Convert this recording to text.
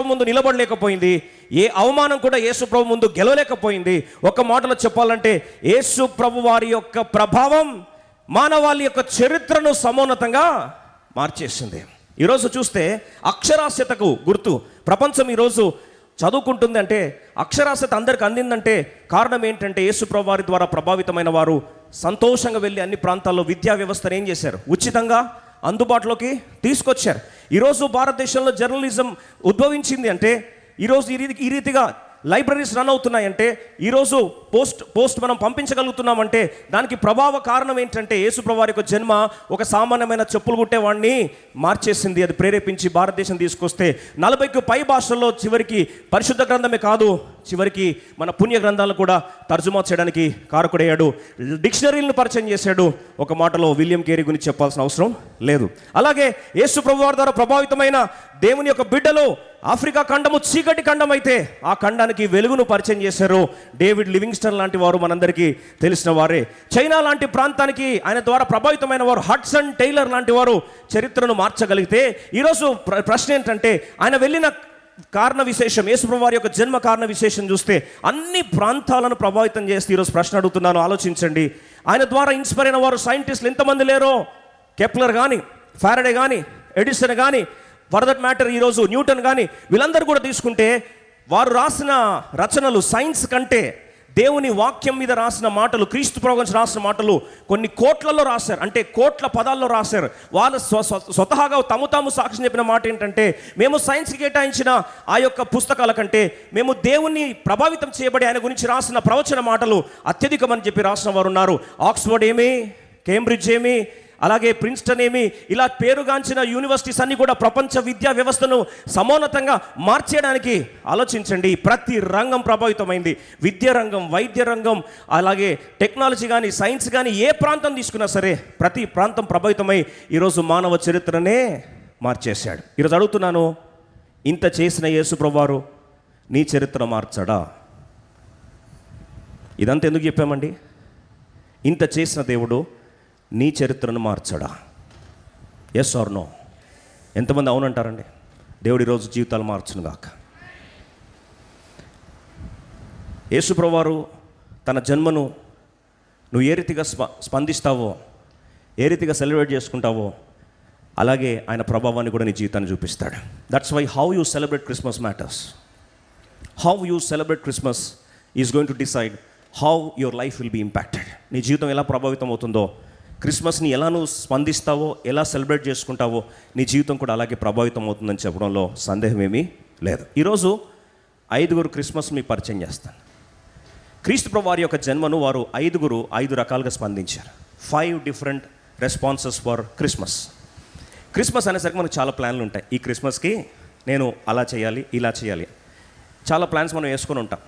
ముందు నిలబడలేకపోయింది. ఏ అవమానం కూడా యేసు ప్రభు ముందు గెలవలేకపోయింది. ఒక మాటలో చెప్పాలంటే యేసు ప్రభు వారి యొక్క ప్రభావం మానవాళి యొక్క చరిత్రను సమోన్నతంగా మార్చేసింది. ఈరోజు చూస్తే అక్షరాస్యతకు గుర్తు ప్రపంచం ఈరోజు చదువుకుంటుంది అంటే, అక్షరాస్యత అందరికి అందిందంటే కారణం ఏంటంటే యేసు ప్రభు వారి ద్వారా ప్రభావితమైన వారు సంతోషంగా వెళ్ళి అన్ని ప్రాంతాల్లో విద్యా వ్యవస్థను ఏం చేశారు? ఉచితంగా అందుబాటులోకి తీసుకొచ్చారు. ఈరోజు భారతదేశంలో జర్నలిజం ఉద్భవించింది అంటే, ఈరోజు ఈ రీతిగా లైబ్రరీస్ రన్ అవుతున్నాయంటే, ఈరోజు పోస్ట్ మనం పంపించగలుగుతున్నామంటే దానికి ప్రభావ కారణం ఏంటంటే యేసు ప్రభు వారి యొక్క జన్మ ఒక సామాన్యమైన చెప్పులు కుట్టేవాడిని మార్చేసింది. అది ప్రేరేపించి భారతదేశం తీసుకొస్తే 40కు పై భాషల్లో చివరికి పరిశుద్ధ గ్రంథమే కాదు, చివరికి మన పుణ్య గ్రంథాలను కూడా తర్జుమా చేయడానికి కారకుడయ్యాడు. డిక్షనరీలను పరిచయం చేశాడు. ఒక మాటలో విలియం కేరీ గురించి చెప్పాల్సిన అవసరం లేదు. అలాగే యేసు ప్రభు వారి ద్వారా ప్రభావితమైన దేవుని యొక్క బిడ్డలు ఆఫ్రికా ఖండము చీకటి ఖండం అయితే ఆ ఖండానికి వెలుగును పరిచయం చేశారు. డేవిడ్ లివింగ్స్టన్ లాంటి వారు మనందరికీ తెలిసిన వారే. చైనా లాంటి ప్రాంతానికి ఆయన ద్వారా ప్రభావితమైన వారు హడ్సన్ టైలర్ లాంటి వారు చరిత్రను మార్చగలిగితే, ఈరోజు ప్రశ్న ఏంటంటే ఆయన వెళ్ళిన కారణ విశేషం, యేసుప్రభు వారి యొక్క జన్మ కారణ విశేషం చూస్తే అన్ని ప్రాంతాలను ప్రభావితం చేస్తే, ఈరోజు ప్రశ్న అడుగుతున్నాను, ఆలోచించండి. ఆయన ద్వారా ఇన్స్పైర్ అయిన వారు సైంటిస్టులు ఎంతమంది లేరో, కెప్లర్ కానీ, ఫారడే కానీ, ఎడిసన్ కానీ, ఫర్ దట్ మ్యాటర్ ఈరోజు న్యూటన్ కానీ, వీళ్ళందరూ కూడా తీసుకుంటే వారు రాసిన రచనలు సైన్స్ కంటే దేవుని వాక్యం మీద రాసిన మాటలు, క్రీస్తు ప్రభు గురించి రాసిన మాటలు కొన్ని కోట్లలో రాశారు. అంటే కోట్ల పదాల్లో రాశారు. వాళ్ళు స్వతహాగా తాము సాక్ష్యం చెప్పిన మాట ఏంటంటే, మేము సైన్స్కి కేటాయించిన ఆ యొక్క పుస్తకాల కంటే మేము దేవుణ్ణి ప్రభావితం చేయబడి ఆయన గురించి రాసిన ప్రవచన మాటలు అత్యధికమని చెప్పి రాసిన వారు ఉన్నారు. ఆక్స్ఫర్డ్ ఏమి, కేంబ్రిడ్జ్ ఏమి, అలాగే ప్రిన్స్టన్ ఏమి, ఇలా పేరుగాంచిన యూనివర్సిటీస్ అన్నీ కూడా ప్రపంచ విద్యా వ్యవస్థను సమోన్నతంగా మార్చేయడానికి ఆలోచించండి. ప్రతి రంగం ప్రభావితమైంది. విద్యా రంగం, వైద్య రంగం, అలాగే టెక్నాలజీ కానీ, సైన్స్ కానీ, ఏ ప్రాంతం తీసుకున్నా సరే ప్రతి ప్రాంతం ప్రభావితమై ఈరోజు మానవ చరిత్రనే మార్చేశాడు. ఈరోజు అడుగుతున్నాను, ఇంత చేసిన యేసు ప్రభువారు నీ చరిత్ర మార్చడా? ఇదంతా ఎందుకు చెప్పామండి? ఇంత చేసిన దేవుడు నీ చరిత్రను మార్చడా? Yes are no? ఎంతమంది అవునంటారండి? దేవుడు ఈరోజు జీవితాలు మార్చును గాక. యేసు ప్రభువారు తన జన్మను నువ్వు ఏ రీతిగా స్పందిస్తావో, ఏ రీతిగా సెలబ్రేట్ చేసుకుంటావో, అలాగే ఆయన ప్రభావాన్ని కూడా నీ జీవితాన్ని చూపిస్తాడు. That's why how you celebrate Christmas matters. How you celebrate Christmas is going to decide how your life will be impacted. నీ జీవితం ఎలా ప్రభావితం అవుతుందో, క్రిస్మస్ని ఎలా నువ్వు స్పందిస్తావో, ఎలా సెలబ్రేట్ చేసుకుంటావో, నీ జీవితం కూడా అలాగే ప్రభావితం అవుతుందని చెప్పడంలో సందేహం ఏమీ లేదు. ఈరోజు 5 క్రిస్మస్ మీకు పరిచయం చేస్తాను. క్రీస్తు ప్రభు వారి యొక్క జన్మను వారు 5 రకాలుగా స్పందించారు. 5 different responses for Christmas. Christmas అనేసరికి మనకు చాలా ప్లాన్లు ఉంటాయి. ఈ క్రిస్మస్కి నేను అలా చేయాలి, ఇలా చేయాలి, చాలా ప్లాన్స్ మనం వేసుకొని ఉంటాం.